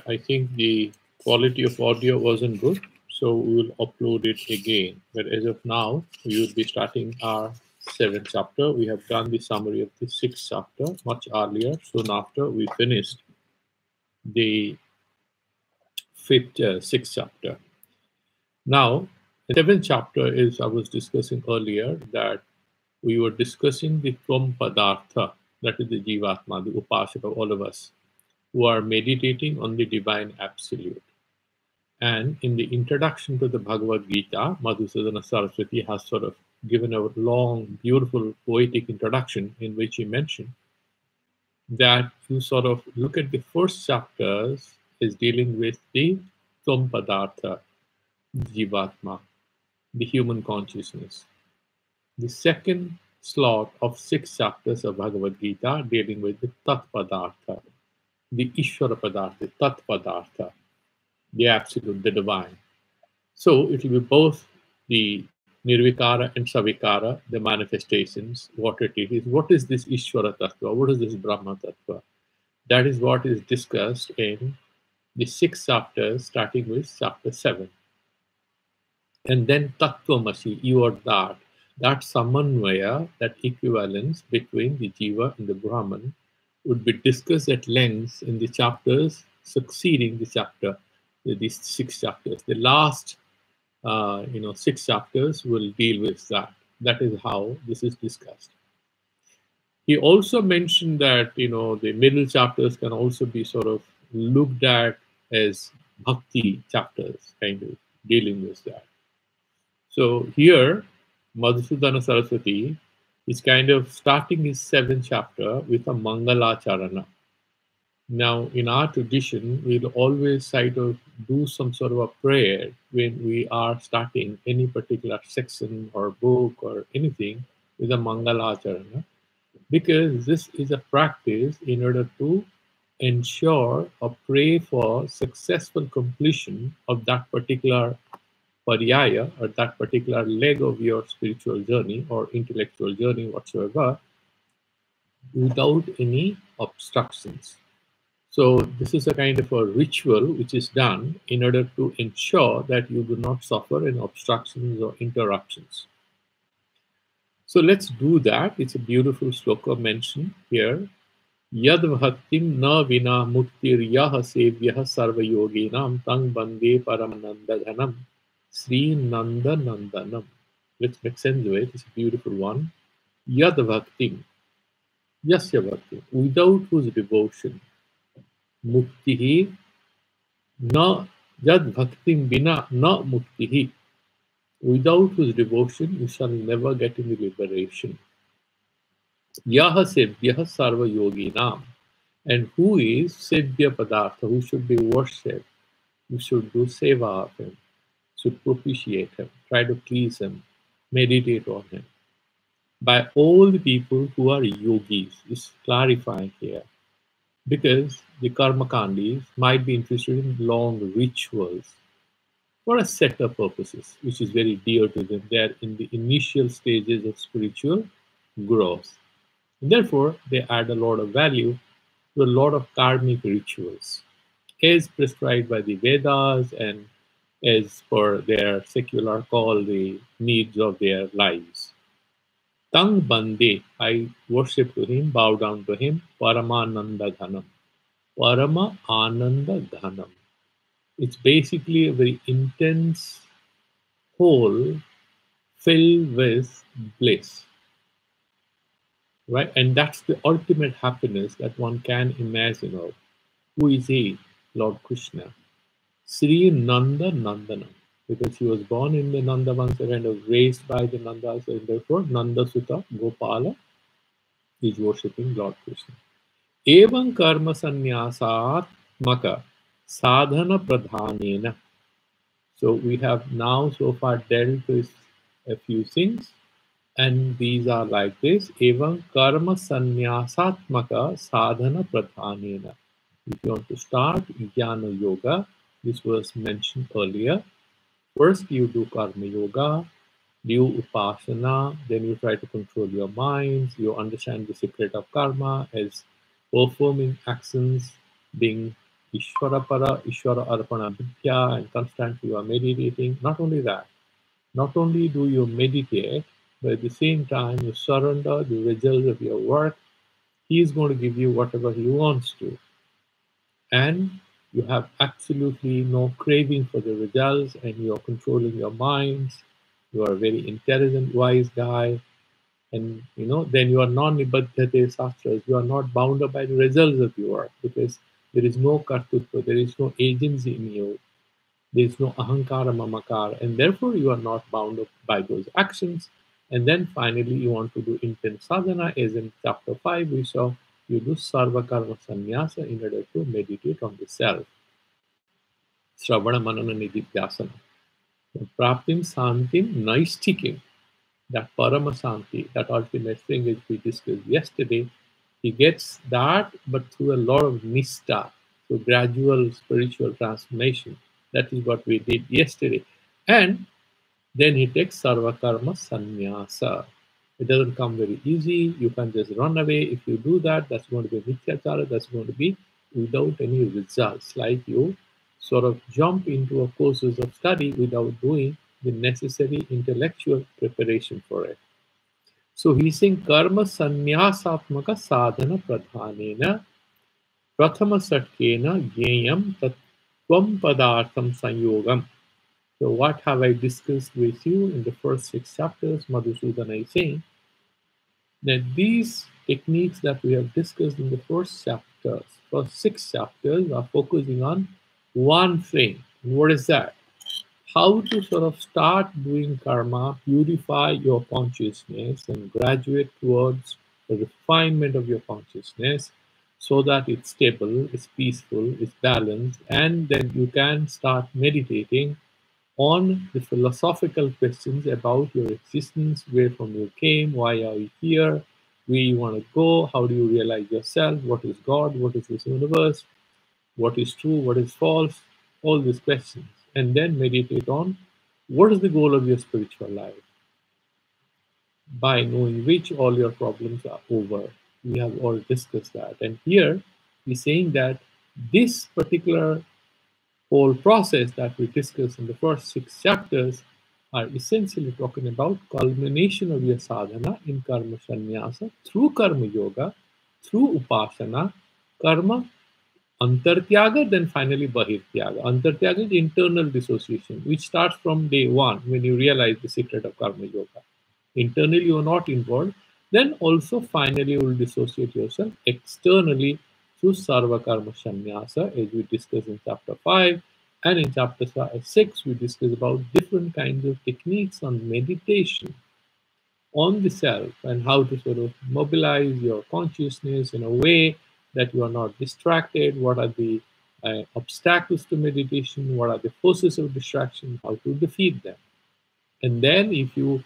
I think the quality of audio wasn't good, so we will upload it again. But as of now, we will be starting our 7th chapter. We have done the summary of the 6th chapter much earlier, soon after we finished the 6th chapter. Now, the 7th chapter is, I was discussing earlier, that we were discussing the Tvam Padartha, that is the Jivatma, the Upasaka of all of us, who are meditating on the divine absolute. And in the introduction to the Bhagavad Gita, Madhusudan Saraswati has sort of given a long, beautiful, poetic introduction in which he mentioned that you sort of look at the first chapters is dealing with the Tvam Padartha, Jivatma, the human consciousness. The second slot of 6 chapters of Bhagavad Gita dealing with the Tat Padartha, the Ishvara Padartha, the Tat Padartha, the absolute, the divine. So it will be both the Nirvikara and Savikara, the manifestations, what it is. What is this Ishvara Tattva? What is this Brahma Tattva? That is what is discussed in the 6 chapters, starting with chapter 7. And then Tattvamasi, you are that. That samanvaya, that equivalence between the Jiva and the Brahman, would be discussed at length in the chapters succeeding the chapter, these 6 chapters. The last 6 chapters will deal with that. That is how this is discussed. He also mentioned that the middle chapters can also be sort of looked at as bhakti chapters, kind of dealing with that. So here, Madhusudana Saraswati is kind of starting his 7th chapter with a Mangalacharana. Now, in our tradition, we'll always try to do some sort of a prayer when we are starting any particular section or book or anything with a Mangalacharana, because this is a practice in order to ensure or pray for successful completion of that particular paryaya or that particular leg of your spiritual journey or intellectual journey whatsoever without any obstructions. So this is a kind of a ritual which is done in order to ensure that you do not suffer any obstructions or interruptions. So let's do that. It's a beautiful sloka mentioned here. Yad bhaktim na vina muktir yaha sevyaha sarva yoginam tang bande paramananda dhanam Sri Nanda Nandanam. Let's make sense of it. It's a beautiful one. Yad bhaktim, yasya bhaktim, without whose devotion, muktihi, na yad bhaktim bina na muktihi, without whose devotion you shall never get into liberation. Yaha sevyaha sarva yoginam, and who is sevya padartha, who should be worshipped, you should do seva of him, should propitiate him, try to please him, meditate on him. By all the people who are yogis, is clarifying here. Because the karmakandis might be interested in long rituals for a set of purposes, which is very dear to them. They are in the initial stages of spiritual growth. And therefore, they add a lot of value to a lot of karmic rituals, as prescribed by the Vedas and as per their secular call, the needs of their lives. Tang Bande, I worship to him, bow down to him, Paramananda Dhanam. Parama Ananda Dhanam. It's basically a very intense whole filled with bliss. Right? And that's the ultimate happiness that one can imagine of. Who is he? Lord Krishna. Sri Nanda Nandanam, because he was born in the Nanda Vansa, kind of raised by the Nandas, and therefore Nanda Sutta Gopala is worshipping Lord Krishna. Evam karma sannyasat maka sadhana pradhanena. So we have now so far dealt with a few things, and these are like this. Evam karma sannyasat maka sadhana pradhanena. If you want to start Jnana Yoga, this was mentioned earlier. First, you do karma yoga, do upasana, then you try to control your mind, you understand the secret of karma as performing actions, being Ishvara para, Ishvara arpana vidya, and constantly you are meditating. Not only that, not only do you meditate, but at the same time you surrender the results of your work. He is going to give you whatever he wants to. And you have absolutely no craving for the results, and you are controlling your minds. You are a very intelligent, wise guy. And then you are non-nibaddhate sastras. You are not bound up by the results of your work, because there is no kartutva, there is no agency in you. There is no ahankara mamakara, and therefore you are not bound up by those actions. And then finally, you want to do intense sadhana, as in chapter 5 we saw, you do sarva karma sannyasa in order to meditate on the self. Shravana manana nididhyasana. Praptim santim naistikim. That paramasanti, that ultimate thing which we discussed yesterday, he gets that, but through a lot of nista, through gradual spiritual transformation. That is what we did yesterday. And then he takes sarva karma sannyasa. It doesn't come very easy. You can't just run away. If you do that, that's going to be mithyachara. That's going to be without any results. Like you sort of jump into a courses of study without doing the necessary intellectual preparation for it. So he's saying karma sannyasatmaka sadhana pradhanena prathama satkena gyeyam tatvam padartham sanyogam. So what have I discussed with you in the first 6 chapters? Madhusudan is saying that these techniques that we have discussed in the first 6 chapters are focusing on one thing. And what is that? How to sort of start doing karma, purify your consciousness, and graduate towards the refinement of your consciousness so that it's stable, it's peaceful, it's balanced, and then you can start meditating on the philosophical questions about your existence, where from you came, why are you here, where you want to go, how do you realize yourself, what is God, what is this universe, what is true, what is false, all these questions. And then meditate on what is the goal of your spiritual life, by knowing which all your problems are over. We have all discussed that. And here he's saying that this particular whole process that we discussed in the first 6 chapters are essentially talking about culmination of your sadhana in karma sannyasa through karma yoga, through upasana, karma antartyaga, then finally bahirtyaga. Antartyaga is internal dissociation, which starts from day one when you realize the secret of karma yoga. Internally, you are not involved. Then also finally you will dissociate yourself externally through sarva karma sannyasa, as we discussed in chapter 5. And in chapter 6, we discuss about different kinds of techniques on meditation on the self and how to sort of mobilize your consciousness in a way that you are not distracted. What are the obstacles to meditation? What are the forces of distraction? How to defeat them? And then if you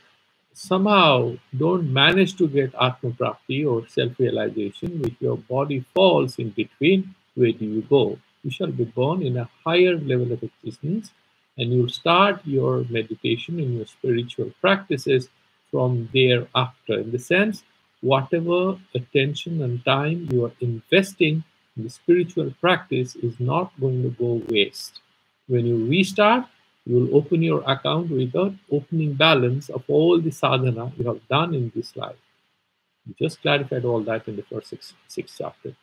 somehow don't manage to get Atma Prapti or self-realization, if your body falls in between, where do you go? You shall be born in a higher level of existence, and you'll start your meditation and your spiritual practices from thereafter. In the sense, whatever attention and time you are investing in the spiritual practice is not going to go waste. When you restart, you will open your account with an opening balance of all the sadhana you have done in this life. We just clarified all that in the first six chapters.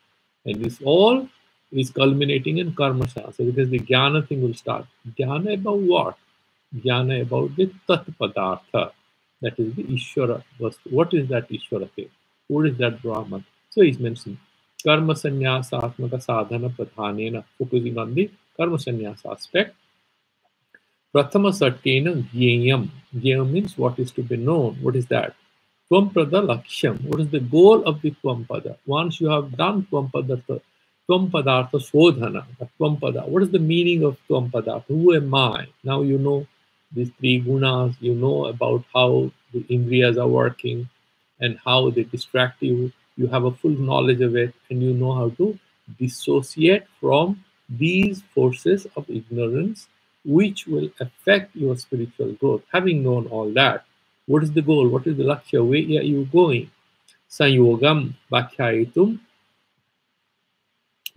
And this all is culminating in karma shastra, because the jnana thing will start. Jnana about what? Jnana about the tat padartha. That is the Ishvara. What is that Ishvara thing? What is that Brahman? So he's mentioning karma sannyasa atmaka sadhana pradhanena, focusing on the karma sannyasa aspect. Prathama Satkena Gyeyam. Gyeyam means what is to be known. What is that? Twampada Lakshyam. What is the goal of the Twampada? Once you have done Twampadartha Sodhana, Twampada, what is the meaning of Twampadartha? Who am I? Now you know these 3 gunas, you know about how the Indriyas are working and how they distract you. You have a full knowledge of it, and you know how to dissociate from these forces of ignorance which will affect your spiritual growth. Having known all that, what is the goal? What is the lakshya? Where are you going? Sanyogam Bhakhyayitum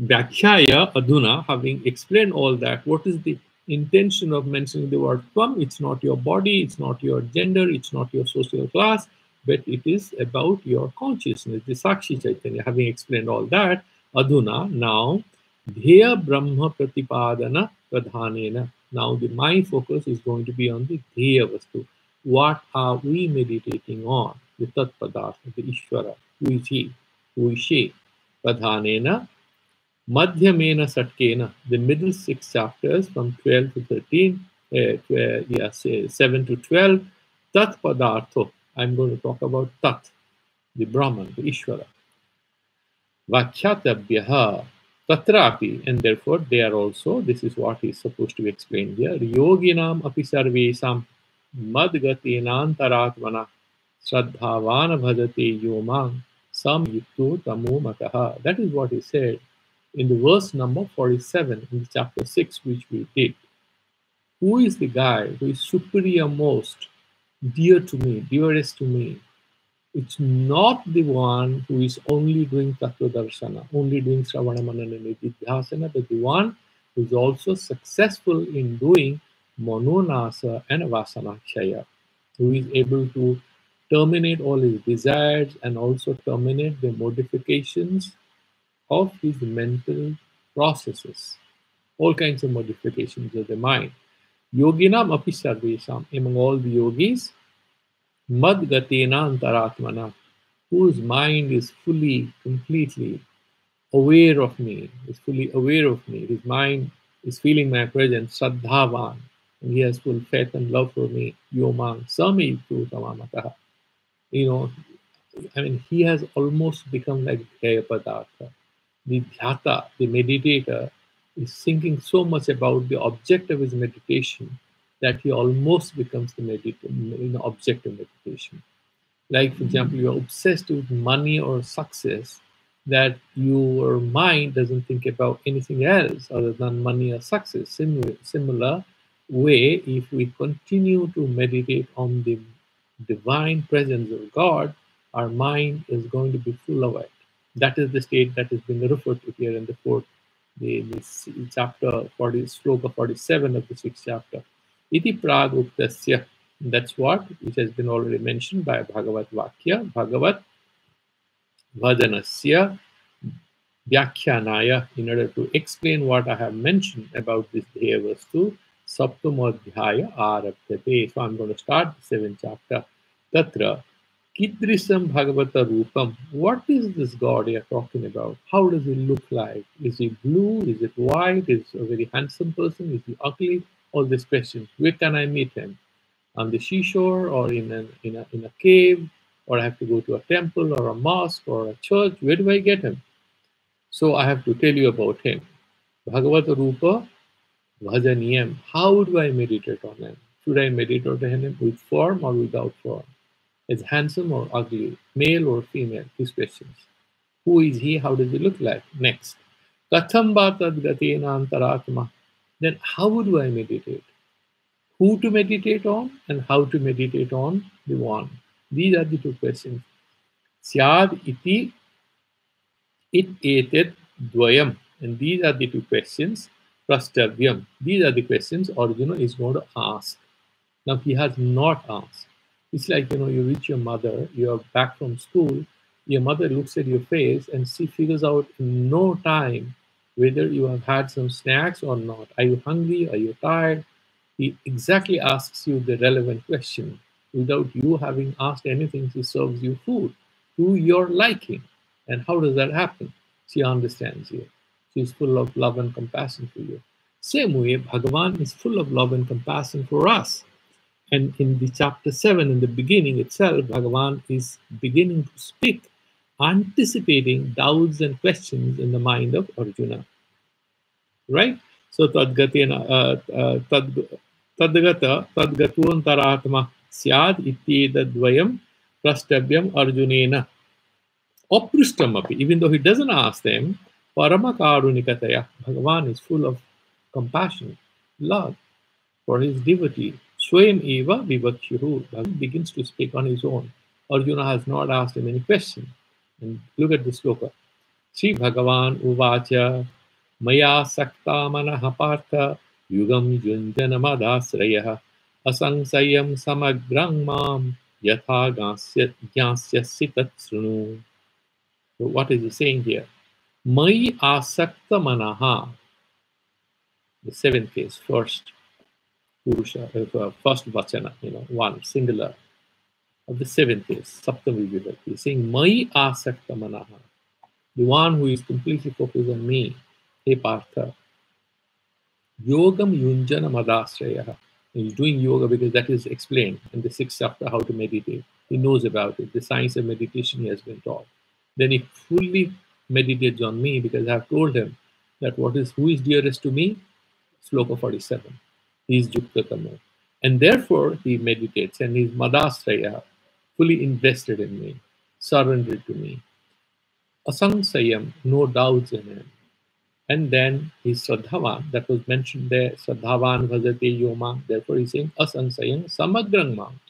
Vyakhyaya adhuna, having explained all that, what is the intention of mentioning the word tvam? It's not your body, it's not your gender, it's not your social class, but it is about your consciousness, the Sakshi Chaitanya. Having explained all that, adhuna, now, dheya brahma pratipadana pradhanena. Now, my focus is going to be on the dheya vastu. What are we meditating on? The Tat Padartha, the Ishvara. Who is he? Who is she? Pradhanena. Madhyamena Satkena, the middle six chapters from 12 to 13, 7 to 12, Tat Padartho. I'm going to talk about Tat, the Brahman, the Ishvara. Vakhyatabhyaha Tatrapi, and therefore they are also, this is what is supposed to be explained here, Yoginam api sarvesam madgatenantaratmana Shraddhavana bhajate yomam samyukto tamo mataha. That is what he said in the verse number 47 in chapter 6, which we did. Who is the guy who is superior most, dear to me, dearest to me? It's not the one who is only doing Tattva Darshana, only doing Sravana Manana Nididhyasana, but the one who is also successful in doing Mononasa and Vasanakshaya, who is able to terminate all his desires and also terminate the modifications of his mental processes, all kinds of modifications of the mind. Yoginam api sarvesam, among all the yogis, madgatena antaratmana, whose mind is fully, completely aware of me, is fully aware of me. His mind is feeling my presence, Shraddhavan, and he has full faith and love for me. Yomang sami tu samamataha. You know, I mean, he has almost become like Dhyaya Padartha. The dhyata, the meditator, is thinking so much about the object of his meditation that he almost becomes the object of meditation. Like, for example, you're obsessed with money or success, that your mind doesn't think about anything else other than money or success. Similar way, if we continue to meditate on the divine presence of God, our mind is going to be full of it. That is the state that is being referred to here in the fourth, the chapter 40, sloka 47 of the sixth chapter. Iti praguktasya. That's what, which has been already mentioned by Bhagavad Vakya, Bhagavad Vadanasya Vyakhyanaya, in order to explain what I have mentioned about this Dheya Vastu, Saptamadhyaya Arabhyate. So I'm going to start the seventh chapter. Tatra Kidrisam Bhagavata Rupam. What is this God you are talking about? How does he look like? Is he blue? Is it white? Is he a very handsome person? Is he ugly? All these questions. Where can I meet him? On the seashore, or in a cave, or I have to go to a temple or a mosque or a church? Where do I get him? So I have to tell you about him. Bhagavata Rupa Bhajaniyam. How do I meditate on him? Should I meditate on him with form or without form? Is handsome or ugly? Male or female? These questions. Who is he? How does he look like? Next. Katham Bhatadgatena Antaratma. Then how do I meditate? Who to meditate on and how to meditate on the one? These are the two questions. Syad iti it etet dvayam. And these are the two questions. Prastavyam. These are the questions Arjuna is going to ask. Now he has not asked. It's like, you reach your mother, you're back from school, your mother looks at your face and she figures out in no time whether you have had some snacks or not. Are you hungry? Are you tired? He exactly asks you the relevant question. Without you having asked anything, she serves you food to your liking. And how does that happen? She understands you. She is full of love and compassion for you. Same way, Bhagavan is full of love and compassion for us. And in the chapter 7, in the beginning itself, Bhagavan is beginning to speak, anticipating doubts and questions in the mind of Arjuna. Right? So tadgata tadgatuantaratma syad ityedadvayam prastavyam arjunena aprushtamapi. Even though he doesn't ask them, paramakarunikataya, Bhagavan is full of compassion, love for his devotee. Swayam eva vivakshuhu. Bhagavan begins to speak on his own. Arjuna has not asked him any question. And look at the sloka. Sri Bhagavan Uvacha Maya Sakta Manaha Partha Yugam Junjanamadasrayah Asangsayam Samagrang Mam Yatha Gyasyasi Tatsrunu. So what is he saying here? Mai Asakta Manaha, the seventh case, first Purusha, first Vachana, one, singular, of the seventh case, Saptami Vibhakti. He's saying Mai Asakta Manaha, the one who is completely focused on me, He Partha. Yogam Yunjana Madasraya. He's doing yoga because that is explained in the sixth chapter, how to meditate. He knows about it. The science of meditation he has been taught. Then he fully meditates on me because I have told him that who is dearest to me? Sloka 47. He is Juktatamo. And therefore he meditates and he is Madasraya, fully invested in me, surrendered to me. Asangsayam, no doubts in him. And then he's Sadhavan, that was mentioned there, Sadhavan Bhajate Yoma. Therefore he's saying Asangsayam Samagrang Mam.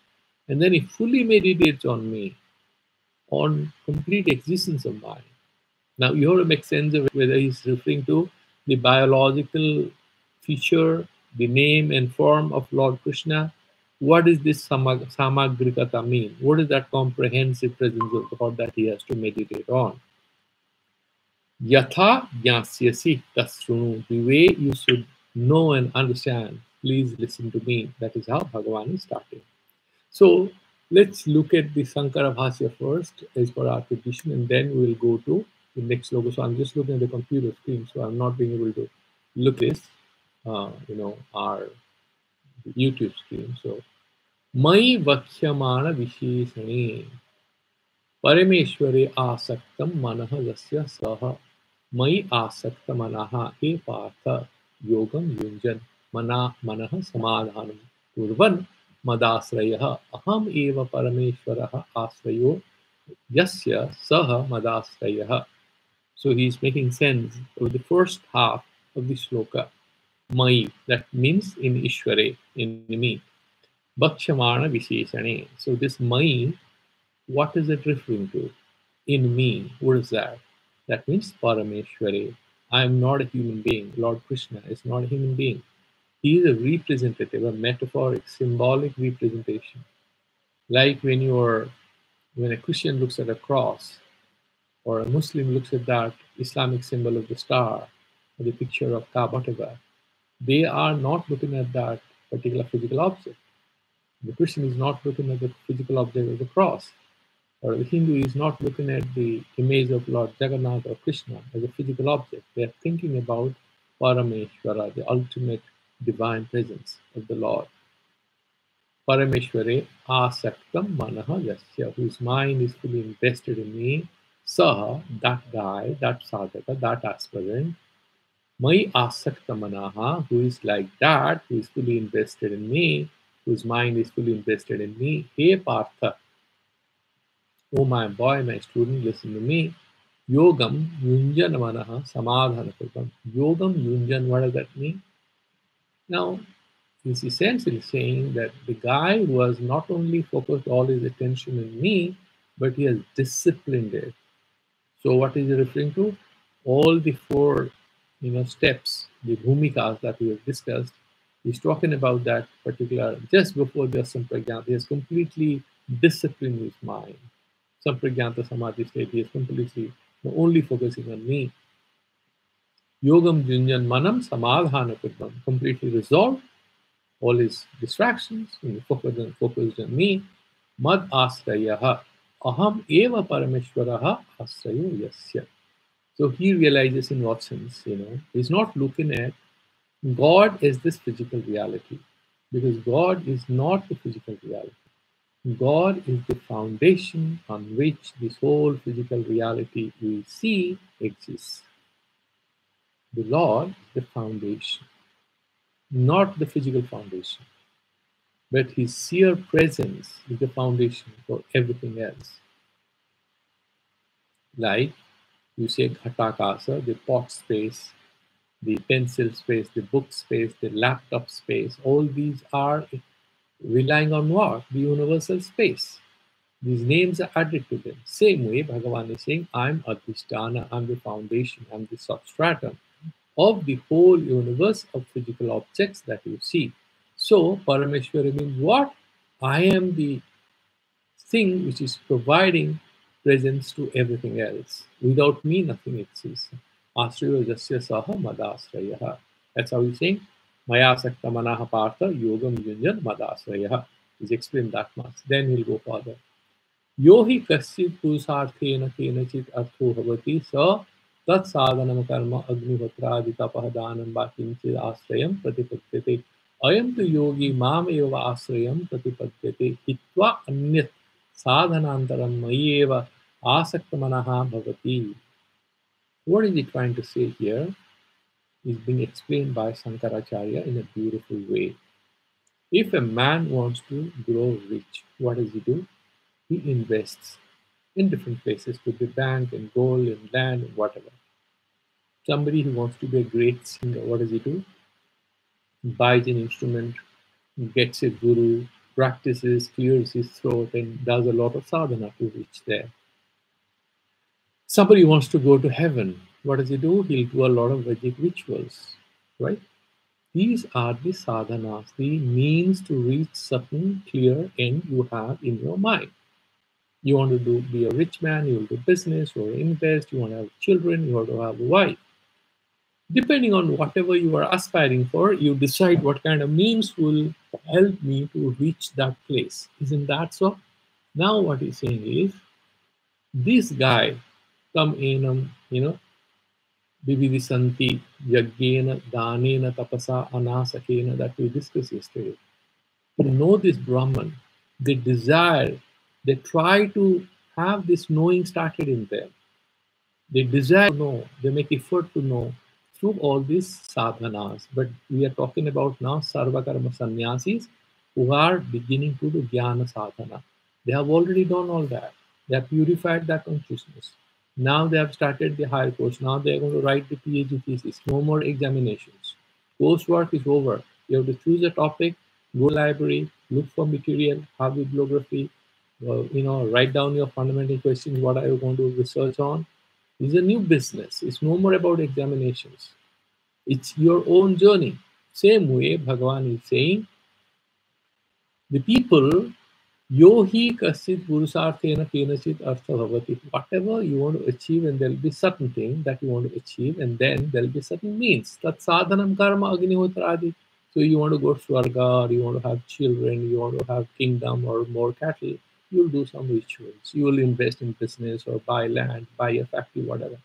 And then he fully meditates on me, on complete existence of mind. Now you have to make sense of whether he's referring to the biological feature, the name and form of Lord Krishna. What does this Samagrikata mean? What is that comprehensive presence of God that he has to meditate on? Yatha jnasyasi tasrunu. The way you should know and understand, please listen to me. That is how Bhagavan is starting. So let's look at the Sankara Bhasya first, as per our tradition, and then we'll go to the next logo. So I'm just looking at the computer screen, so I'm not being able to look at this, our YouTube screen. So, Mai Vakhyamana Visheshane Parameshware Asaktam Manaha Yasya Saha Mai Asakta Manaha E Partha Yogam Yunjan Manaha Samadhanam Kurvan Madasrayaha Aham Eva Parameshwaraha Asrayo Yasya Saha Madasrayaha. So he is making sense of the first half of the shloka. Mai, that means in Ishware, in me. Bhakshamana Visheshane. So this Mai, what is it referring to? In me. What is that? That means Parameshwari. I am not a human being. Lord Krishna is not a human being. He is a representative, a metaphoric, symbolic representation. Like when a Christian looks at a cross, or a Muslim looks at that Islamic symbol of the star, or the picture of Kaaba, they are not looking at that particular physical object. The Christian is not looking at the physical object of the cross, or the Hindu is not looking at the image of Lord Jagannath or Krishna as a physical object. They are thinking about Parameshwara, the ultimate divine presence of the Lord. Parameshware asaktam manaha yasya, whose mind is fully invested in me. Saha, that guy, that sadhaka, that aspirant. Mai asakta manaha, who is like that, who is fully invested in me, whose mind is fully invested in me. He Partha, oh my boy, my student, listen to me. Yogam yunjan manaha samadhana kurvam. Yogam yunjan, what does that mean? Now, he's essentially saying that the guy was not only focused all his attention on me, but he has disciplined it. So what is he referring to? All the four, steps, the bhumikas that we have discussed. He's talking about that particular, just before the Sampragyanta, he has completely disciplined his mind. Sampragyanta Samadhi state, he is completely only focusing on me. Yogam Junjan Manam Samadhana Kurvam, completely resolved all his distractions, focused on me. Mad Asrayaha, Aham Eva Parameshwaraha Asrayo Yasya. So he realizes in what sense, he's not looking at God as this physical reality, because God is not the physical reality. God is the foundation on which this whole physical reality we see exists. The Lord, the foundation, not the physical foundation, but His sheer presence is the foundation for everything else. Like you say Ghatakasa, the pot space, the pencil space, the book space, the laptop space, all these are relying on what? The universal space. These names are added to them. Same way, Bhagavan is saying, I'm Adhisthana, I'm the foundation, I'm the substratum of the whole universe of physical objects that you see. So, Parameshwara means what? I am the thing which is providing presence to everything else. Without me, nothing exists. Asriyo jasya saha madasrayaha. That's how he's saying, Maya sakta manaha partha yogam yunjan madasrayaha. He's explained that much. Then he'll go further. यो हि कश्चित् पुरुषार्थेन केनचित् अर्थो भवति स तत्साधनं कर्म अग्निहोत्रादितपः दानं वा किञ्चित् आश्रयं प्रतिपद्यते अयं तु योगी माम् एव आश्रयं प्रतिपद्यते हित्वा अन्यत् साधनान्तरं मयि एव आसक्तमनः भवति. What is he trying to say here is being explained by Shankaracharya in a beautiful way. If a man wants to grow rich, what does he do? He invests in different places, could be bank, in gold, in land, whatever. Somebody who wants to be a great singer, what does he do? He buys an instrument, gets a guru, practices, clears his throat, and does a lot of sadhana to reach there. Somebody wants to go to heaven, what does he do? He'll do a lot of Vedic rituals, right? These are the sadhanas, the means to reach certain clear end you have in your mind. You want to be a rich man, you will do business, you want to invest, you want to have children, you want to have a wife. Depending on whatever you are aspiring for, you decide what kind of means will help me to reach that place. Isn't that so? Now what he's saying is, this guy, tam enam, vividisanti, yagyena, danena, tapasa, anasakena, that we discussed yesterday. To know this Brahman, they desire, they try to have this knowing started in them. They desire to know, they make effort to know through all these sadhanas. But we are talking about now sarvakarma sannyasis who are beginning to do jnana sadhana. They have already done all that. They have purified that consciousness. Now they have started the higher course. Now they are going to write the PhD thesis. No more examinations. Coursework is over. You have to choose a topic, go to the library, look for material, have bibliography, write down your fundamental questions. What are you going to research on? It's a new business. It's no more about examinations. It's your own journey. Same way, Bhagavan is saying, the people, yohi kasit purusarthena kenachit artha bhavati. Whatever you want to achieve, and there'll be certain thing that you want to achieve, and then there'll be certain means. Tat sadhanam karma agnihotradi. So you want to go to Swarga, or you want to have children, you want to have kingdom or more cattle, you'll do some rituals. You will invest in business or buy land, buy a factory, whatever.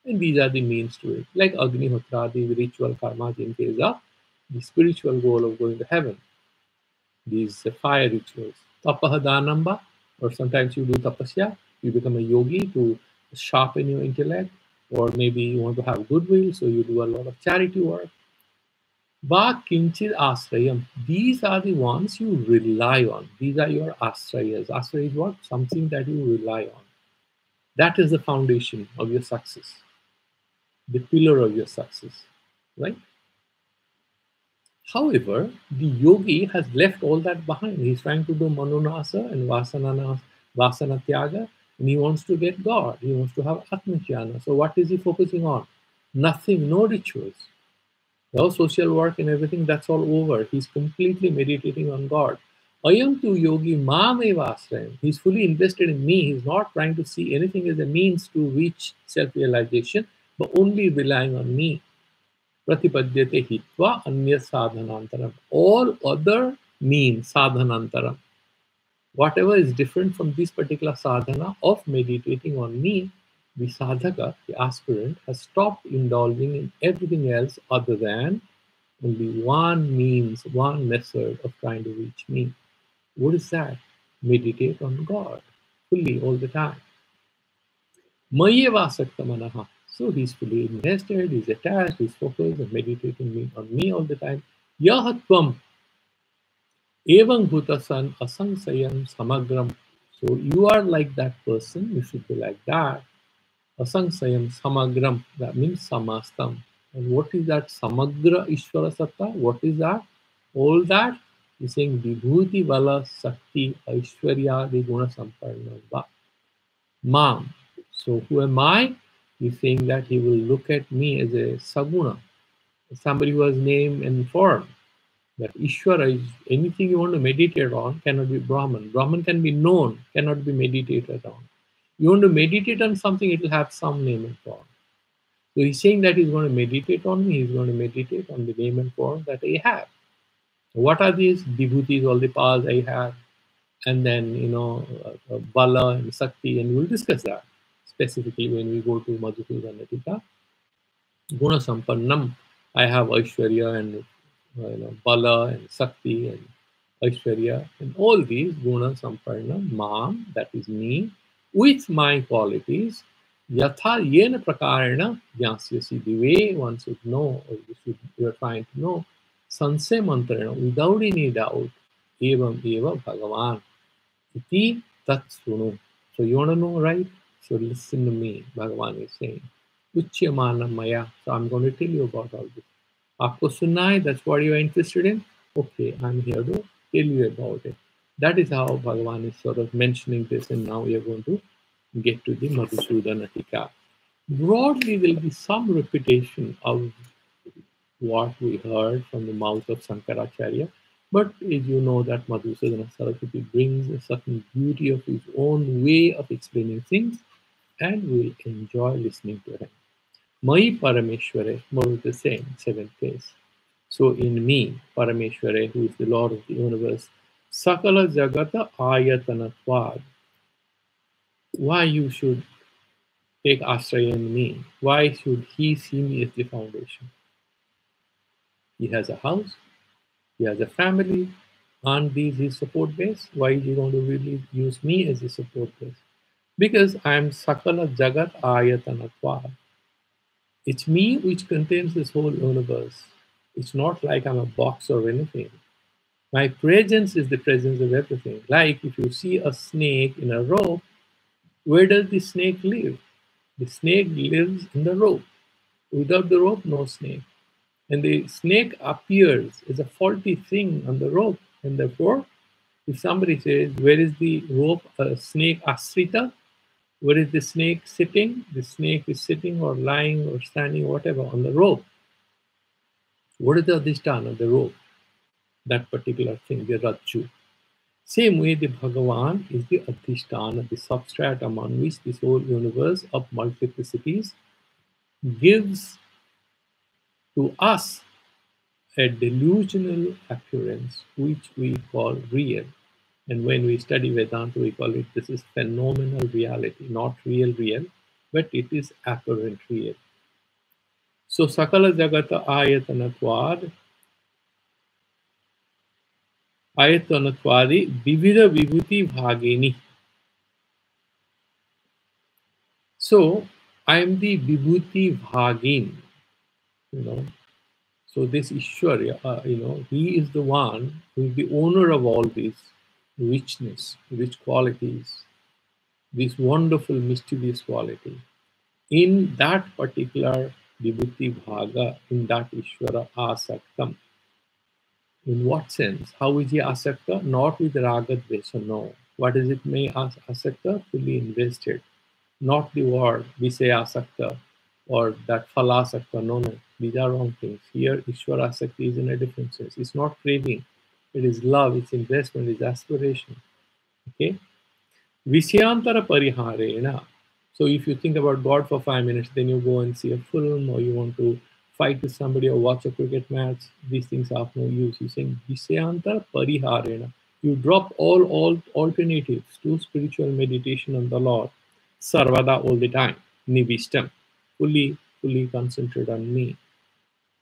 And these are the means to it. Like Agnihotra, the ritual karma in case of the spiritual goal of going to heaven. These fire rituals. Tapaha danamba, or sometimes you do tapasya, you become a yogi to sharpen your intellect, or maybe you want to have goodwill, so you do a lot of charity work. Va kinchid asrayam. These are the ones you rely on. These are your asrayas. Asraya is what? Something that you rely on. That is the foundation of your success, the pillar of your success, right? However, the yogi has left all that behind. He's trying to do manunasa and vasana tyaga, and he wants to get God. He wants to have atmajnana. So what is he focusing on? Nothing, no rituals. No social work and everything, that's all over. He's completely meditating on God. Ayam tu yogi mameva asrayam. He's fully invested in me. He's not trying to see anything as a means to reach self-realization, but only relying on me. Pratipadyate hitva anya sadhanantaram. All other means sadhanantaram. Whatever is different from this particular sadhana of meditating on me, the sadhaka, the aspirant, has stopped indulging in everything else other than only one means, one method of trying to reach me. What is that? Meditate on God fully all the time. Mayeva sakta manaha. So he's fully invested, he's attached, he's focused and meditating on me all the time. Yahatvam evam bhutasan asangsayam samagram. So you are like that person, you should be like that. Asangsayam samagram, that means samastam. And what is that samagra Ishvara Satta? What is that? All that He's saying Vibhuti Vala Sakti Aishwarya Guna Samparna Va Mam. So who am I? He's saying that he will look at me as a Saguna, somebody who has name and form. That Ishvara is anything you want to meditate on cannot be Brahman. Brahman can be known, cannot be meditated on. You want to meditate on something, it will have some name and form. So he's saying that he's going to meditate on me, he's going to meditate on the name and form that I have. What are these vibhutis, all the powers I have? And then, Bala and Sakti, and we'll discuss that specifically when we go to Madhusudan. Guna Sampannam, I have Aishwarya and Bala and Sakti and Aishwarya, and all these Guna Samparna, Mam, that is me, with my qualities, Yatha Yena Prakarana Jnasyasi, the way one should know, or you are trying to know, Sanse Mantrana, without any doubt, Evam Eva Bhagavan, Iti Tat Sunu. So you want to know, right? So listen to me, Bhagavan is saying. Uchyamana Maya. So I'm going to tell you about all this. Aapko sunna hai, that's what you are interested in? Okay, I'm here to tell you about it. That is how Bhagavan is sort of mentioning this, and now we are going to get to the Madhusudan Tika. Broadly, there will be some repetition of what we heard from the mouth of Shankaracharya, but as you know that Madhusudan Saraswati brings a certain beauty of his own way of explaining things, and we'll enjoy listening to him. Mai Parameshware, more of the same, seventh case. So in me, Parameshware, who is the Lord of the universe, Sakala Jagata Ayatanatvad. Why you should take ashraya in me? Why should he see me as the foundation? He has a house, he has a family, aren't these his support base? Why is he going to really use me as his support base? Because I am Sakala Jagat Ayatanatvad. It's me which contains this whole universe. It's not like I'm a box or anything. My presence is the presence of everything. Like if you see a snake in a rope, where does the snake live? The snake lives in the rope. Without the rope, no snake. And the snake appears as a faulty thing on the rope. And therefore, if somebody says, where is the rope, snake asrita? Where is the snake sitting? The snake is sitting or lying or standing, whatever, on the rope. What is the adhisthana of the rope? That particular thing, the Rajju. Same way, the Bhagavan is the adhisthana, the substratum on which this whole universe of multiplicities gives to us a delusional appearance, which we call real. And when we study Vedanta, we call it this is phenomenal reality, not real, but it is apparent real. So Sakala Jagata Ayatanatvad, Ayatanatwadi Vivida Vibhuti Bhagini. So I am the Vibhuti Bhagin, So this Ishwarya, he is the one who is the owner of all these richness, rich qualities, this wonderful mischievous quality. In that particular Vibhuti Bhaga, in that Ishwara Asaktam. In what sense? How is he Asakta? Not with Raga Dvesha, no. What does it mean Asakta? Fully invested. Not the word Visayasakta or that Phalasakta, no. These are wrong things. Here, Ishwara Asakti is in a different sense. It's not craving. It is love, it's investment, it's aspiration. Okay? Visyantara Pariharena. So if you think about God for 5 minutes, then you go and see a film, or you want to fight with somebody or watch a cricket match, these things have no use. You're saying Visyantara Pariharena. You drop all alternatives to spiritual meditation on the Lord. Sarvada, all the time. Nivishtam. Fully concentrate on me.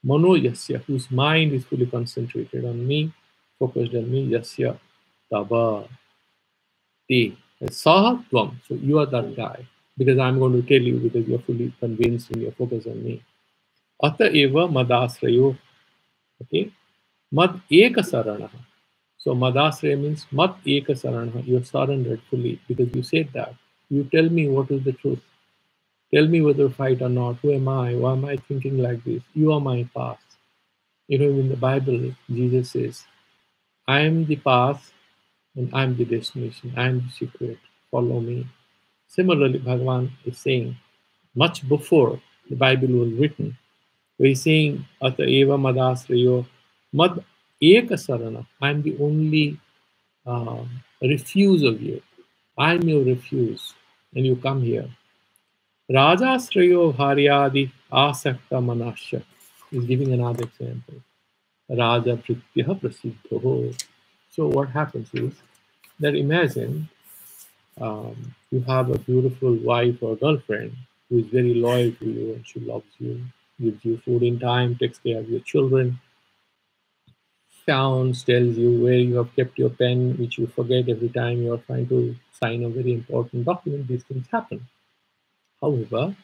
Mano Yasya, whose mind is fully concentrated on me, focused on me. Yasya Taba Te. Sahatvam. So you are that guy. Because I'm going to tell you, because you're fully convinced and you're focused on me. Ata eva madasrayo. Okay. Mad eka saranaha. So madasraya means mad eka saranaha. You're surrendered fully because you said that. You tell me what is the truth. Tell me whether to fight or not. Who am I? Why am I thinking like this? You are my path. In the Bible, Jesus says, I am the path and I am the destination. I am the secret. Follow me. Similarly, Bhagavan is saying, much before the Bible was written, where he's saying, Ata eva madasrayo mad eka sarana. I am the only refuse of you. I am your refuse. And you come here. Rajasrayo bharyadi asakta manasya. He's giving another example. Raja Prityaha Prasiddho. So what happens is that imagine you have a beautiful wife or girlfriend who is very loyal to you and she loves you, gives you food in time, takes care of your children, counts, tells you where you have kept your pen, which you forget every time you are trying to sign a very important document. These things happen. However,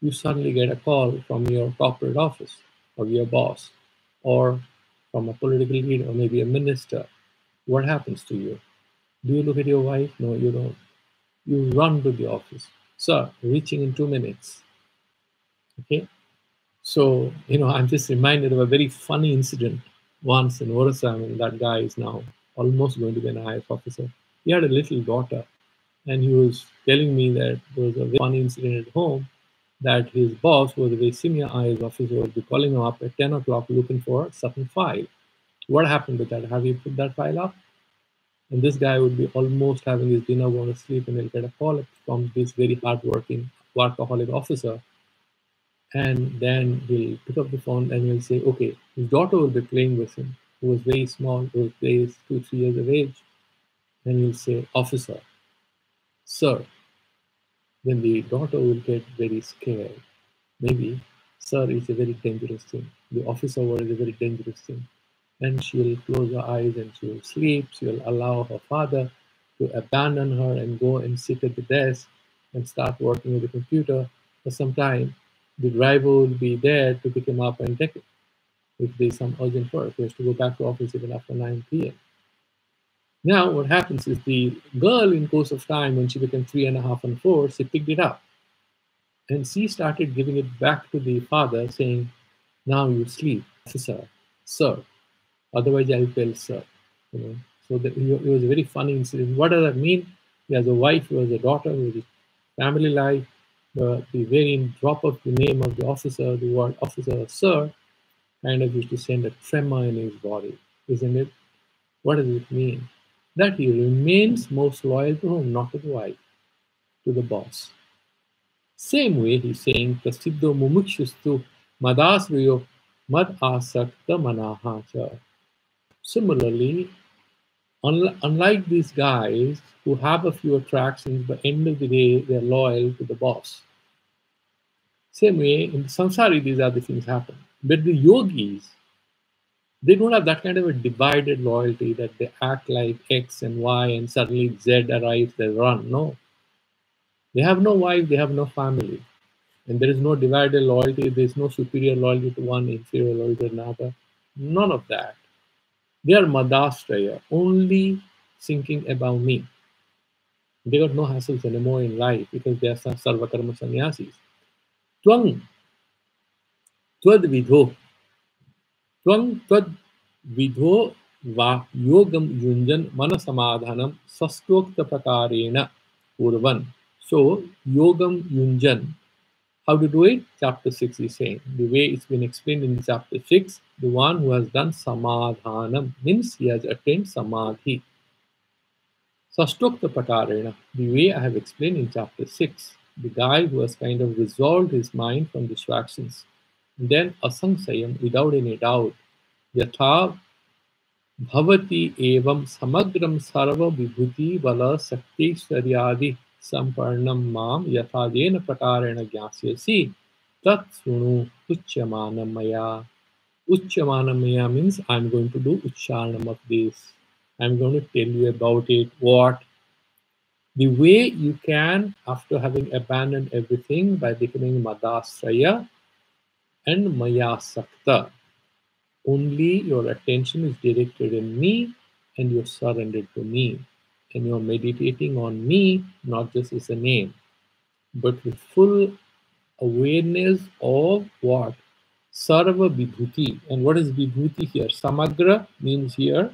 you suddenly get a call from your corporate office or your boss or from a political leader or maybe a minister. What happens to you? Do you look at your wife? No, you don't. You run to the office. Sir, reaching in 2 minutes. Okay. So, I'm just reminded of a very funny incident once in Orissa. I mean, that guy is now almost going to be an IAS officer. He had a little daughter, and he was telling me that there was a very funny incident at home that his boss was a very senior IAS officer would be calling him up at 10 o'clock looking for a certain file. What happened with that? Have you put that file up? And this guy would be almost having his dinner, going to sleep, and he'll get a call from this very hardworking workaholic officer. And then he'll pick up the phone and he'll say, okay, his daughter will be playing with him, who was very small, who was 2, 3 years of age. And he'll say, officer, sir. Then the daughter will get very scared. Maybe, sir is a very dangerous thing. The officer word is a very dangerous thing. And she will close her eyes and she will sleep. She will allow her father to abandon her and go and sit at the desk and start working with the computer for some time. The driver will be there to pick him up and take it if there's some urgent work. He has to go back to office even after 9 p.m. Now, what happens is the girl, in course of time, when she became 3.5 and 4, she picked it up and she started giving it back to the father, saying, "Now you sleep, officer, sir. Otherwise, I'll tell sir." So it was a very funny incident. What does that mean? He has a wife, he has a daughter, he has a family life. The very drop of the name of the officer, the word officer, sir, kind of used to send a tremor in his body, isn't it? What does it mean? That he remains most loyal to whom? Not to the wife, to the boss. Same way he's saying, Prasiddho mumukshustu madasriyo mad asakta manaha cha. Similarly, unlike these guys who have a few attractions, but end of the day, they're loyal to the boss. Same way, in the samsari, these other things happen. But the yogis, they don't have that kind of a divided loyalty that they act like X and Y and suddenly Z arrives, they run. No. They have no wife, they have no family. And there is no divided loyalty, there is no superior loyalty to one, inferior loyalty to another. None of that. They are madasraya, only thinking about me. They got no hassles anymore in life because they are sarvakarma sannyasis. Twang, twad vidho, twang twad vidho va yogam yunjan manasamadhanam sastokta prakarena purvan. So, yogam yunjan. How to do it? Chapter 6 is saying. The way it's been explained in chapter 6, the one who has done samadhanam means he has attained samadhi. Sastokta prakarena, the way I have explained in chapter 6, the guy who has kind of resolved his mind from distractions. And then asangsayam, without any doubt, yatha bhavati evam samagram sarva vibhuti vala sakti saryadi samparnam mam yatha jena prakarena jnasyasi tat sunu uchyamanam maya. Uchyamanam maya means I'm going to do ucharanam of this. I'm going to tell you about it. What? The way you can, after having abandoned everything by becoming madasraya and maya sakta, only your attention is directed in me and you're surrendered to me. And you're meditating on me, not just as a name, but with full awareness of what? Sarva vibhuti. And what is vibhuti here? Samagra means here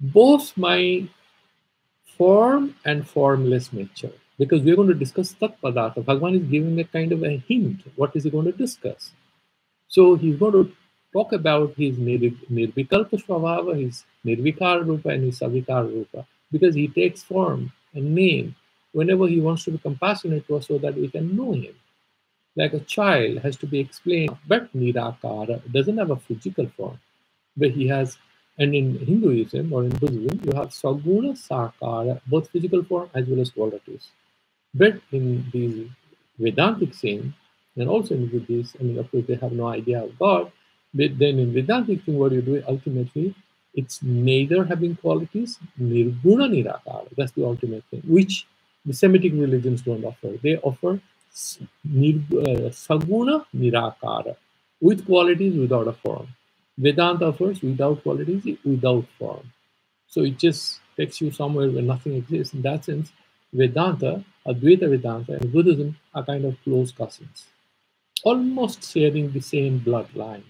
both my form and formless nature. Because we're going to discuss Tat Padartha. Bhagavan is giving a kind of a hint. What is he going to discuss? So he's going to talk about his nirvikalpa svabhava, his nirvikar rupa, and his savikar rupa, because he takes form and name whenever he wants to be compassionate to us so that we can know him. Like a child has to be explained, but nirakara doesn't have a physical form, where he has, and in Hinduism or in Buddhism, you have saguna, sakara, both physical form as well as qualities. But in the Vedantic saying, and also in Buddhist, I mean, of course, they have no idea of God, but then in Vedantic thing, what you do ultimately, it's neither having qualities, nirguna nirakara, that's the ultimate thing, which the Semitic religions don't offer. They offer saguna nirakara, with qualities without a form. Vedanta offers without qualities, without form. So it just takes you somewhere where nothing exists. In that sense, Vedanta, Advaita Vedanta, and Buddhism are kind of close cousins, almost sharing the same bloodline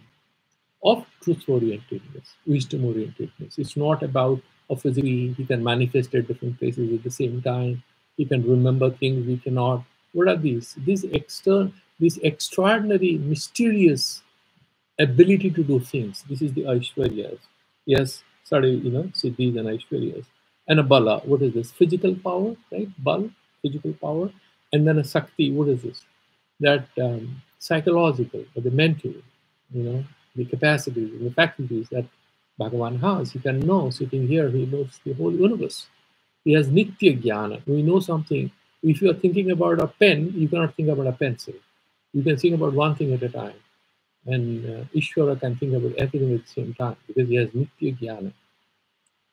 of truth-orientedness, wisdom-orientedness. It's not about a physically, he can manifest at different places at the same time. He can remember things we cannot. What are these? These extraordinary, mysterious ability to do things. This is the Aishwaryas. Yes, sorry, Siddhis and Aishwaryas. And a Bala, what is this? Physical power, right? Bal, physical power. And then a Sakti, what is this? That psychological or the mental, the capacities and the faculties that Bhagavan has. He can know, sitting here, he knows the whole universe. He has Nitya Jnana. We know something. If you are thinking about a pen, you cannot think about a pencil. You can think about one thing at a time. And Ishvara can think about everything at the same time because he has Nitya Jnana.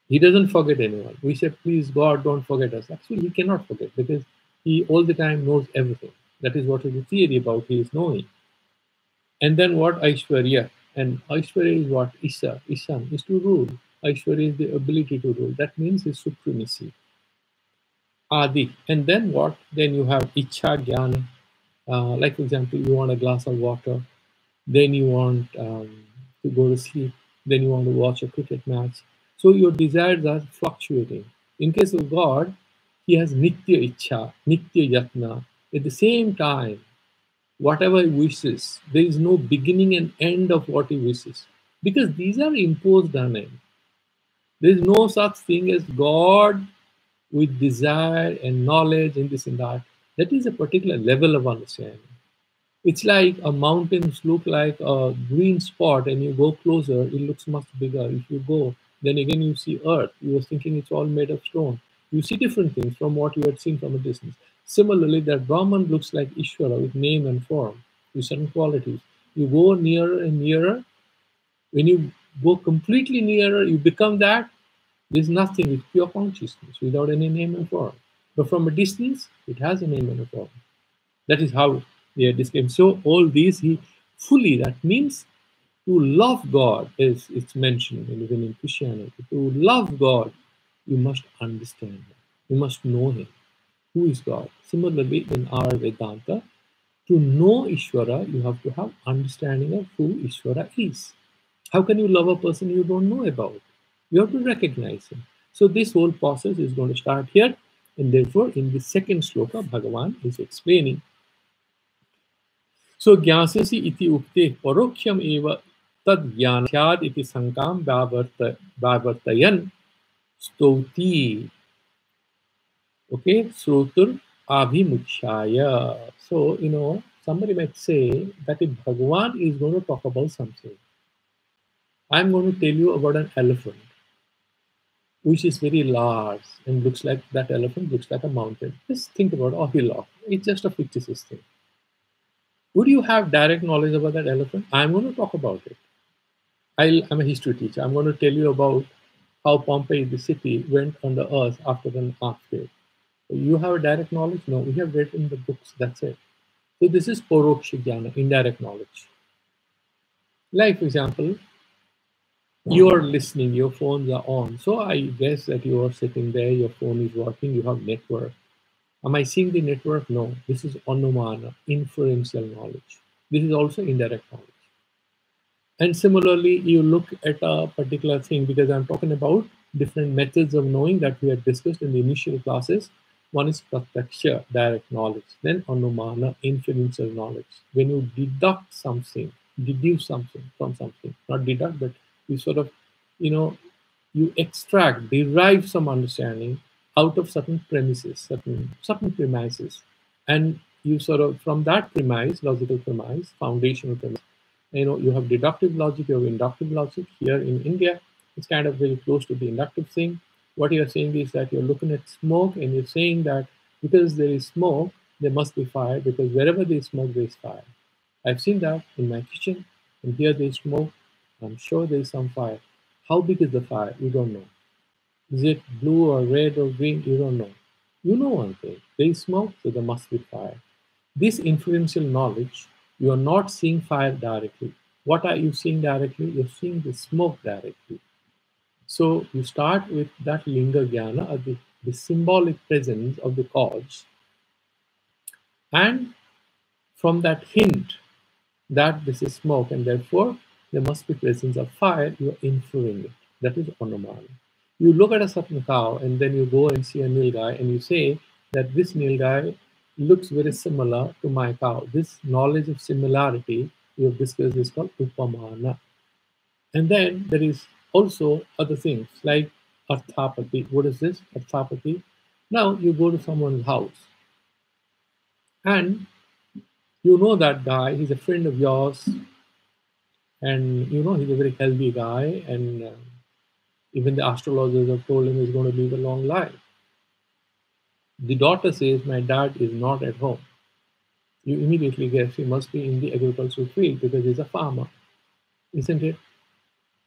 He doesn't forget anyone. We say, please, God, don't forget us. Actually, he cannot forget because he all the time knows everything. That is what is the theory about his knowing. And then what? Aishwarya. And Aishwarya is what? Ishan is to rule. Aishwarya is the ability to rule. That means his supremacy. Adi. And then what? Then you have Icha Jnana. Like, for example, you want a glass of water. Then you want to go to sleep, then you want to watch a cricket match. So your desires are fluctuating. In case of God, he has Nitya Icha, Nitya Yatna. At the same time, whatever he wishes, there is no beginning and end of what he wishes. Because these are imposed on him. There is no such thing as God with desire and knowledge and this and that. That is a particular level of understanding. It's like a mountains look like a green spot and you go closer, it looks much bigger. If you go, then again you see earth. You were thinking it's all made of stone. You see different things from what you had seen from a distance. Similarly, that Brahman looks like Ishvara with name and form, with certain qualities. You go nearer and nearer. When you go completely nearer, you become that. There's nothing with pure consciousness without any name and form. But from a distance, it has a name and a form. That is how they are described. So all these he fully, that means to love God, as it's mentioned even in Christianity. To love God, you must understand him. You must know him. Who is God? Similarly, in our Vedanta, to know Ishvara, you have to have understanding of who Ishvara is. How can you love a person you don't know about? You have to recognize him. So this whole process is going to start here. And therefore, in the second sloka, Bhagavan is explaining. So ज्ञास्यसि इति उक्ते परोक्षम एव तद ज्ञानात् इति शंकाम व्यावर्तयन् स्तौति. Okay, Srutur Abhimuchaya. So, somebody might say that if Bhagavan is going to talk about something, I'm going to tell you about an elephant, which is very large and looks like that elephant looks like a mountain. Just think about a hillock. It's just a fictitious thing. Would you have direct knowledge about that elephant? I'm going to talk about it. I'm a history teacher. I'm going to tell you about how Pompeii, the city, went on the earth after an earthquake. You have a direct knowledge? No, we have read in the books. That's it. So this is poroksha jnana, indirect knowledge. Like, for example, you are listening, your phones are on. So I guess that you are sitting there, your phone is working, you have network. Am I seeing the network? No. This is anumana, inferential knowledge. This is also indirect knowledge. And similarly, you look at a particular thing, because I'm talking about different methods of knowing that we had discussed in the initial classes. One is pratyaksha, direct knowledge, then anumana, inferential knowledge. When you deduct something, deduce something from something, not deduct, but you sort of, you know, you extract, derive some understanding out of certain premises, certain premises, and you sort of, from that premise, logical premise, foundational premise, you have deductive logic, you have inductive logic. Here in India, it's kind of very close to the inductive thing. What you're saying is that you're looking at smoke and you're saying that because there is smoke, there must be fire, because wherever there is smoke, there is fire. I've seen that in my kitchen, and here there is smoke. I'm sure there is some fire. How big is the fire? You don't know. Is it blue or red or green? You don't know. You know one thing: there is smoke, so there must be fire. This inferential knowledge, you are not seeing fire directly. What are you seeing directly? You're seeing the smoke directly. So you start with that linga jnana, or the symbolic presence of the cause, and from that hint that this is smoke and therefore there must be presence of fire, you are inferring it. That is anumana. You look at a certain cow and then you go and see a nilgai and you say that this nilgai looks very similar to my cow. This knowledge of similarity we have discussed is called upamana. And then there is also other things like arthapati. What is this? Arthapati. Now you go to someone's house and you know that guy, he's a friend of yours, and he's a very healthy guy, and even the astrologers have told him he's going to live a long life. The daughter says, my dad is not at home. You immediately guess he must be in the agricultural field because he's a farmer, isn't it?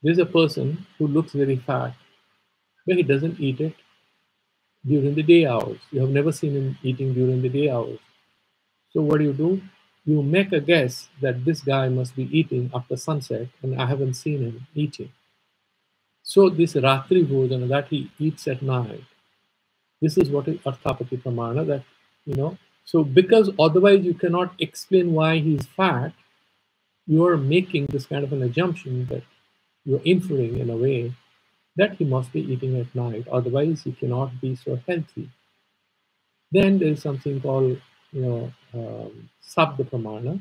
There's a person who looks very fat, but he doesn't eat it during the day hours. You have never seen him eating during the day hours. So what do? You make a guess that this guy must be eating after sunset, and I haven't seen him eating. So this Ratri Bhojana that he eats at night, this is what is Arthapati Pramana, that, so because otherwise you cannot explain why he's fat, you are making this kind of an assumption that you're inferring in a way that he must be eating at night, otherwise he cannot be so healthy. Then there's something called, Sabda Pramana.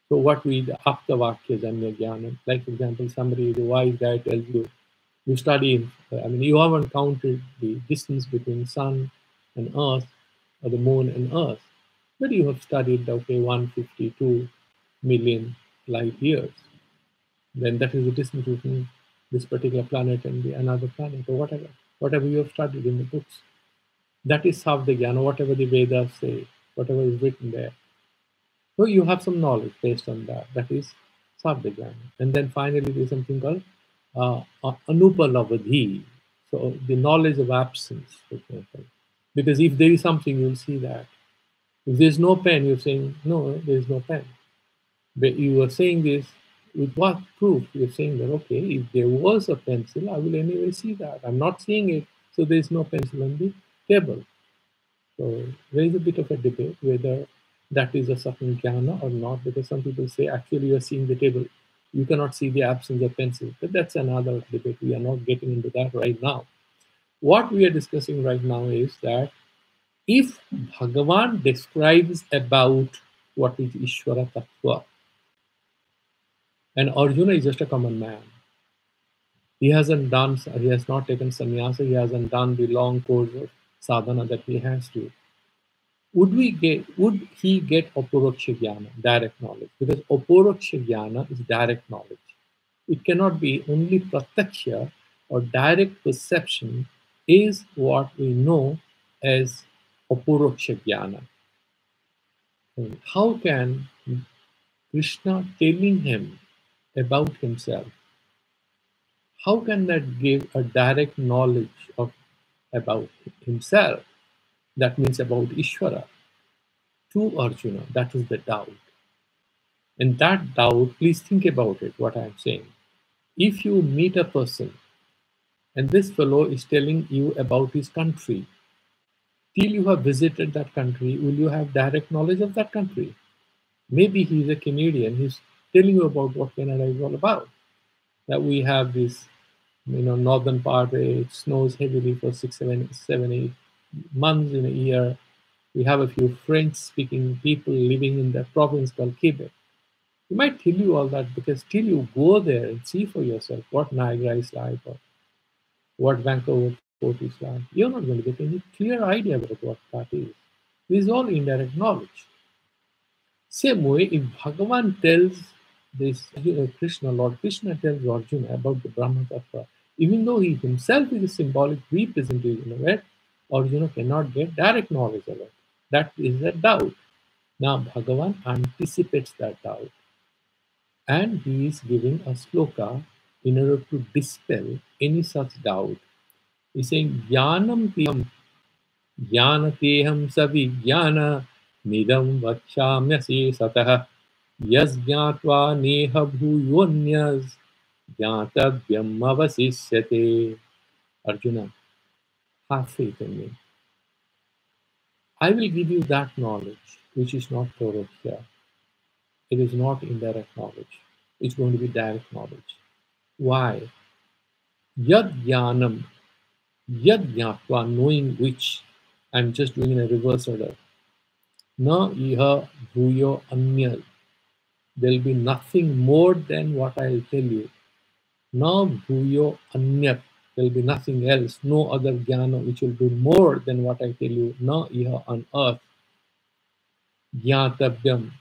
So what we, the Apta Vakya Janya Jnana, like for example, somebody, the wise guy tells you study, you haven't counted the distance between sun and earth, or the moon and earth, but you have studied, 152 million light years. Then that is the distance between this particular planet and the another planet, or whatever you have studied in the books. That is Savda Jnana, whatever the Vedas say, whatever is written there. So you have some knowledge based on that. That is Savda Jnana. And then finally there's something called Anupalavadhi. So the knowledge of absence, for example. Because if there is something, you'll see that. If there's no pen, you're saying, no, there's no pen. But you are saying this with what proof? You're saying that, okay, if there was a pencil, I will anyway see that. I'm not seeing it, so there's no pencil on the table. So there is a bit of a debate whether that is a certain jnana or not, because some people say actually you're seeing the table, you cannot see the absence of pencil. But that's another debate. We are not getting into that right now. What we are discussing right now is that if Bhagavan describes about what is Ishvara Tattva, and Arjuna is just a common man, he has not taken sannyasa, he hasn't done the long course of sadhana that he has to. Would he get aporoksha jnana, direct knowledge? Because aporoksha jnana is direct knowledge. It cannot be only pratyaksha, or direct perception is what we know as aporoksha jnana. How can Krishna telling him about himself, how can that give a direct knowledge about himself? That means about Ishvara to Arjuna. That is the doubt. And that doubt, please think about it, what I'm saying. If you meet a person and this fellow is telling you about his country, till you have visited that country, will you have direct knowledge of that country? Maybe he's a Canadian, he's telling you about what Canada is all about. that we have this, northern part where it snows heavily for 8 months in a year. We have a few French-speaking people living in the province called Quebec. He might tell you all that because till you go there and see for yourself what Niagara is like or what Vancouver Port is like, you're not going to get any clear idea about what that is. This is all indirect knowledge. Same way, if Bhagavan tells this, Lord Krishna tells Arjuna about the Brahma Tattva, even though he himself is a symbolic representation of it, Arjuna cannot get direct knowledge of it. That is a doubt. Now, Bhagavan anticipates that doubt. And he is giving a sloka in order to dispel any such doubt. He's saying, Jnanam tiyam, jnanateham savijnana, nidam vachamyasi satah, yas jnatva neha bhuyonyas, jnatavyam avasisyate. Arjuna, have faith in me. I will give you that knowledge which is not thorough here. It is not indirect knowledge. It's going to be direct knowledge. Why? Yad jnanam, yad jnatva, knowing which. I'm just doing in a reverse order. Na iha bhuyo anya. There'll be nothing more than what I'll tell you. Na bhuyo anya. There'll be nothing else, no other jnana which will be more than what I tell you. Na iha on earth. Jnatavyam,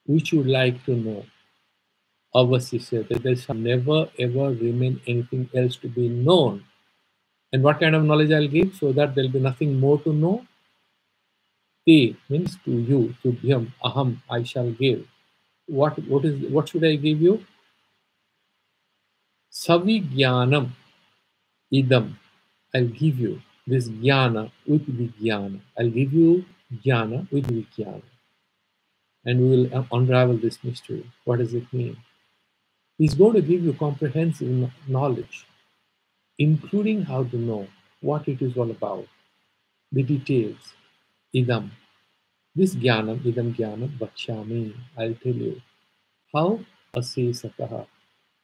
which you like to know. Avasisya, that there shall never ever remain anything else to be known. And what kind of knowledge I'll give so that there'll be nothing more to know? Te means to you, to Bhyam, Aham, I shall give. What should I give you? Savijnanam idam. I'll give you this jnana with vijnana. I'll give you jnana with vijnana. And we will unravel this mystery. What does it mean? He's going to give you comprehensive knowledge, including how to know what it is all about, the details. Idam. This jnanam, idam jnanam, vachyami. I'll tell you. How? Ase sataha.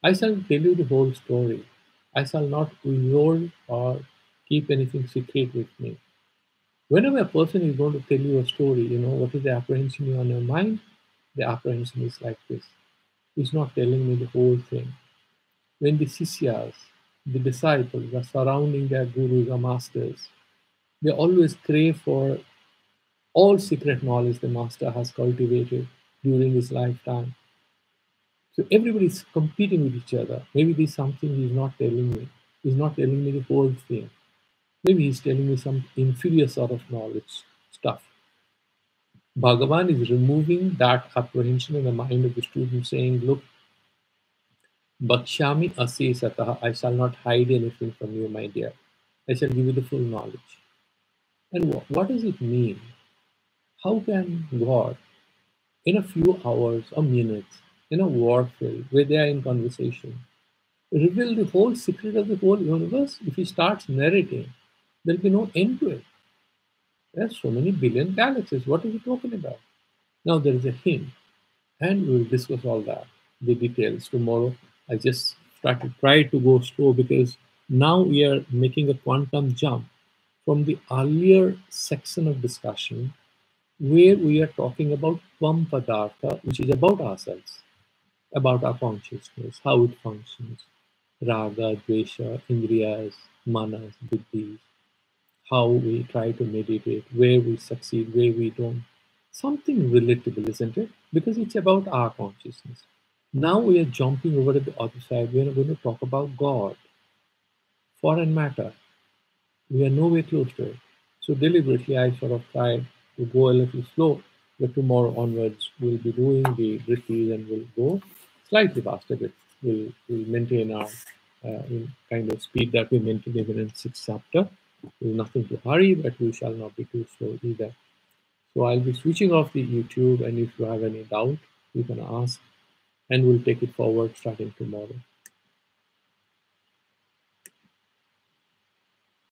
I shall tell you the whole story. I shall not withhold or keep anything secret with me. Whenever a person is going to tell you a story, what is the apprehension on your mind? The apprehension is like this. He's not telling me the whole thing. When the Sishyas, the disciples, are surrounding their gurus or masters, they always crave for all secret knowledge the master has cultivated during his lifetime. So everybody is competing with each other. Maybe there's something he's not telling me. He's not telling me the whole thing. Maybe he's telling me some inferior sort of knowledge stuff. Bhagavan is removing that apprehension in the mind of the student, saying, look, Bhakshami ase sataha, I shall not hide anything from you, my dear. I shall give you the full knowledge. And what does it mean? How can God, in a few hours or minutes, in a warfield where they are in conversation, reveal the whole secret of the whole universe? If he starts narrating, there'll be no end to it. There are so many billion galaxies. What is he talking about? Now there is a hint, and we will discuss all that, the details tomorrow. I just try to go slow because now we are making a quantum jump from the earlier section of discussion where we are talking about Tvam Padartha, which is about ourselves, about our consciousness, how it functions, raga, dvesha, indriyas, manas, buddhis, how we try to meditate, where we succeed, where we don't. Something relatable, isn't it? Because it's about our consciousness. Now we are jumping over to the other side. We are going to talk about God, foreign matter. We are nowhere close to it. So deliberately, I sort of tried to go a little slow, but tomorrow onwards, we'll be doing the drittis and we'll go slightly faster, but we'll maintain our kind of speed that we maintained even in 6th chapter. There's nothing to hurry, but we shall not be too slow either. So I'll be switching off the YouTube, and if you have any doubt, you can ask, and we'll take it forward starting tomorrow.